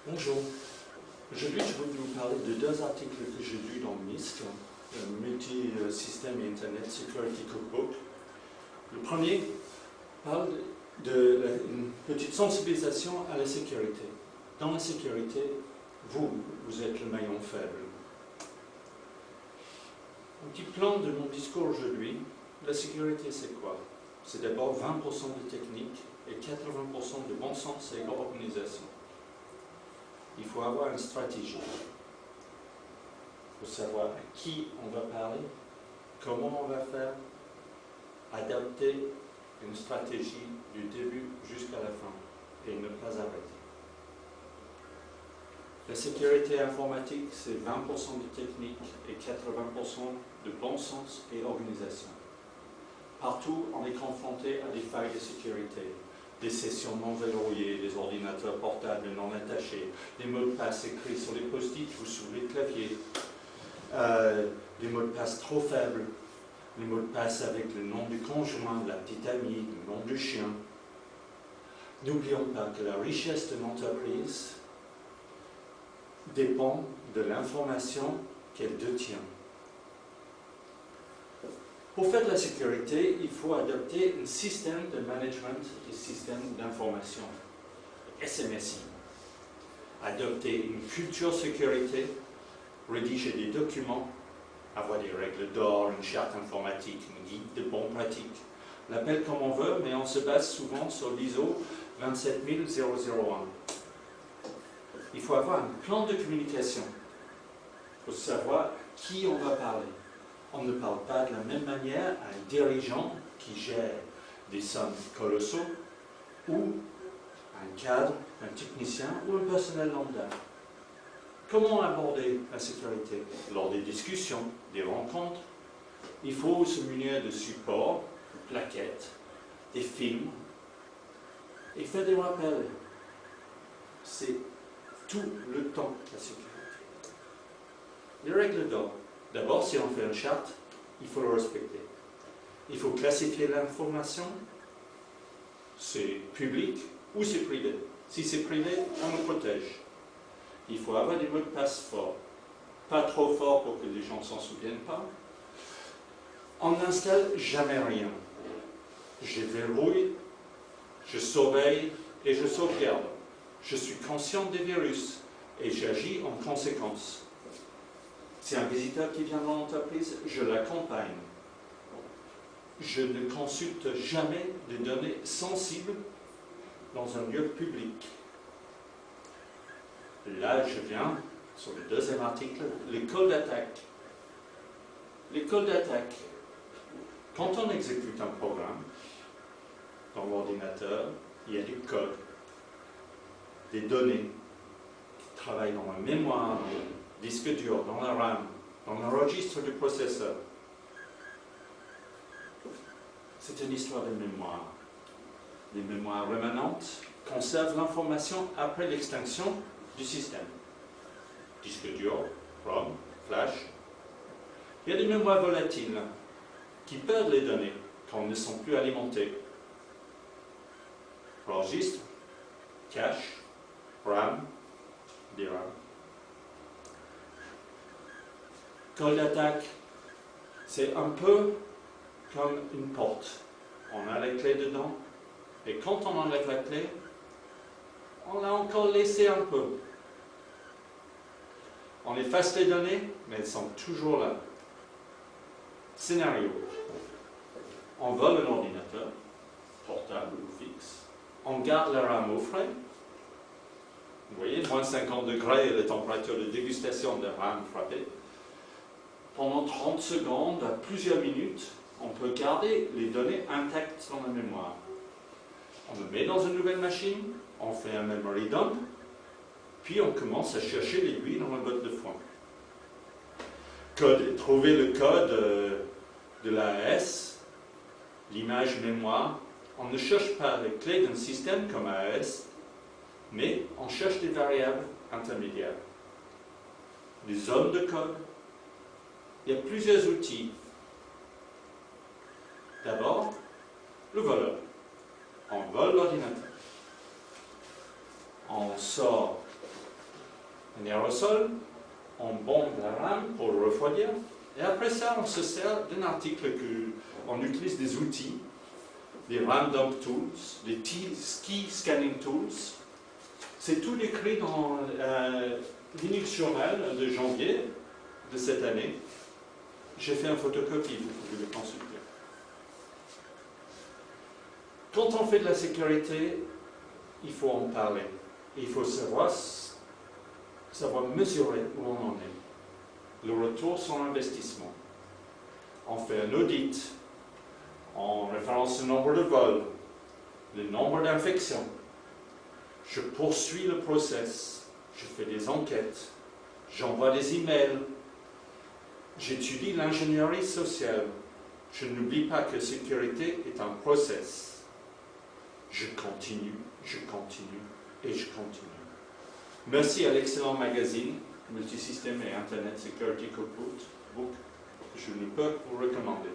Bonjour. Aujourd'hui, je voudrais vous parler de deux articles que j'ai lus dans MISC, Multi-System Internet Security Cookbook. Le premier parle d'une petite sensibilisation à la sécurité. Dans la sécurité, vous êtes le maillon faible. Un petit plan de mon discours aujourd'hui. La sécurité, c'est quoi? C'est d'abord 20% de technique et 80% de bon sens et d'organisation. Il faut avoir une stratégie. Il faut savoir à qui on va parler, comment on va faire, adapter une stratégie du début jusqu'à la fin et ne pas arrêter. La sécurité informatique, c'est 20% de technique et 80% de bon sens et organisation. Partout, on est confronté à des failles de sécurité, des sessions non verrouillées, des ordinateurs portables non attachés, des mots de passe écrits sur les post-it ou sur les claviers, des mots de passe trop faibles, les mots de passe avec le nom du conjoint, de la petite amie, le nom du chien. N'oublions pas que la richesse de l'entreprise dépend de l'information qu'elle détient. Pour faire de la sécurité, il faut adopter un système de management des systèmes d'information, SMSI. Adopter une culture sécurité, rédiger des documents, avoir des règles d'or, une charte informatique, une guide de bonnes pratiques. On l'appelle comme on veut, mais on se base souvent sur l'ISO 27001. Il faut avoir un plan de communication pour savoir qui on va parler. On ne parle pas de la même manière à un dirigeant qui gère des sommes colossaux ou un cadre, un technicien ou un personnel lambda. Comment aborder la sécurité? Lors des discussions, des rencontres, il faut se munir de supports, de plaquettes, des films et faire des rappels. C'est tout le temps la sécurité. Les règles d'or. D'abord, si on fait une charte, il faut le respecter. Il faut classifier l'information, c'est public ou c'est privé. Si c'est privé, on le protège. Il faut avoir des mots de passe forts. Pas trop forts pour que les gens ne s'en souviennent pas. On n'installe jamais rien. Je verrouille, je surveille et je sauvegarde. Je suis conscient des virus et j'agis en conséquence. Si un visiteur qui vient dans l'entreprise, je l'accompagne. Je ne consulte jamais de données sensibles dans un lieu public. Là, je viens sur le deuxième article, les codes d'attaque. Les codes d'attaque. Quand on exécute un programme dans l'ordinateur, il y a des codes, des données qui travaillent dans la mémoire, disque dur, dans la RAM, dans le registre du processeur. C'est une histoire de mémoire. Les mémoires rémanentes conservent l'information après l'extinction du système. Disque dur, ROM, flash. Il y a des mémoires volatiles qui perdent les données quand elles ne sont plus alimentées. Registre, cache, RAM, DRAM. Code d'attaque, c'est un peu comme une porte. On a la clé dedans, et quand on enlève la clé, on l'a encore laissé un peu. On efface les données, mais elles sont toujours là. Scénario. On vole un ordinateur, portable ou fixe. On garde la RAM au frais. Vous voyez, moins 50 degrés et la température de dégustation de RAM frappée. Pendant 30 secondes à plusieurs minutes, on peut garder les données intactes dans la mémoire. On le met dans une nouvelle machine, on fait un memory dump, puis on commence à chercher l'aiguille dans la botte de foin. Trouver le code de l'AES, l'image mémoire. On ne cherche pas les clés d'un système comme AES, mais on cherche des variables intermédiaires. Des zones de code. Il y a plusieurs outils. D'abord, le voleur. On vole l'ordinateur. On sort un aérosol, on bombe la rame pour le refroidir, et après ça, on se sert d'un article on utilise des outils, des RAM dump tools, des ski scanning tools. C'est tout décrit dans Linux Journal de janvier de cette année. J'ai fait un photocopie, vous pouvez le consulter. Quand on fait de la sécurité, il faut en parler. Il faut savoir mesurer où on en est. Le retour sur investissement. On fait un audit. On référence le nombre de vols, le nombre d'infections. Je poursuis le process. Je fais des enquêtes. J'envoie des emails. J'étudie l'ingénierie sociale. Je n'oublie pas que sécurité est un process. Je continue et je continue. Merci à l'excellent magazine Multisystème et Internet Security Cookbook. Je ne peux vous recommander.